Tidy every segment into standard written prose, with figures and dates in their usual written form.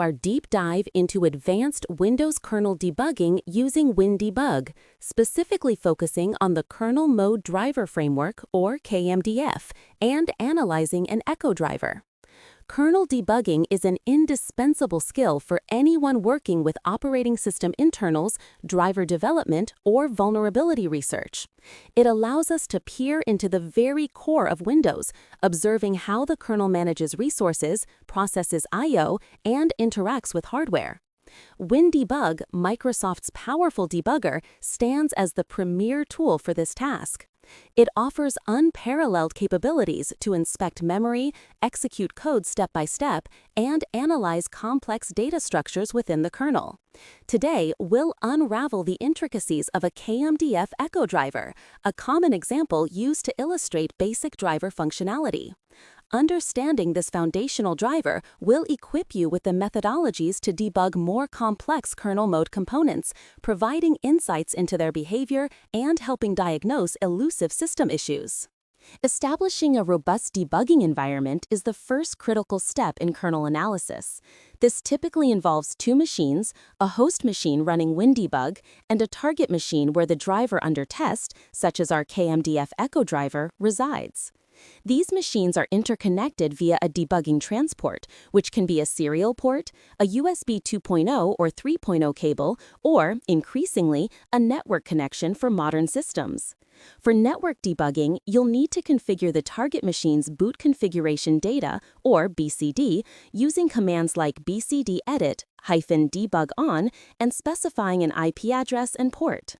Our deep dive into advanced Windows kernel debugging using WinDbg, specifically focusing on the Kernel Mode Driver Framework, or KMDF, and analyzing an Echo Driver. Kernel debugging is an indispensable skill for anyone working with operating system internals, driver development, or vulnerability research. It allows us to peer into the very core of Windows, observing how the kernel manages resources, processes I/O, and interacts with hardware. WinDbg, Microsoft's powerful debugger, stands as the premier tool for this task. It offers unparalleled capabilities to inspect memory, execute code step by step, and analyze complex data structures within the kernel. Today, we'll unravel the intricacies of a KMDF Echo Driver, a common example used to illustrate basic driver functionality. Understanding this foundational driver will equip you with the methodologies to debug more complex kernel mode components, providing insights into their behavior and helping diagnose elusive system issues. Establishing a robust debugging environment is the first critical step in kernel analysis. This typically involves two machines, a host machine running WinDbg, and a target machine where the driver under test, such as our KMDF Echo Driver, resides. These machines are interconnected via a debugging transport, which can be a serial port, a USB 2.0 or 3.0 cable, or, increasingly, a network connection for modern systems. For network debugging, you'll need to configure the target machine's boot configuration data, or BCD, using commands like bcdedit -debug on and specifying an IP address and port.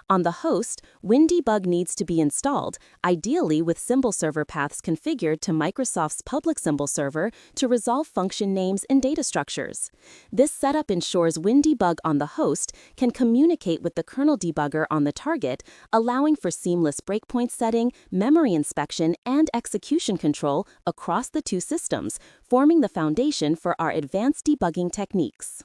On the host, WinDbg needs to be installed, ideally with symbol server paths configured to Microsoft's public symbol server to resolve function names and data structures. This setup ensures WinDbg on the host can communicate with the kernel debugger on the target, allowing for seamless breakpoint setting, memory inspection, and execution control across the two systems, forming the foundation for our advanced debugging techniques.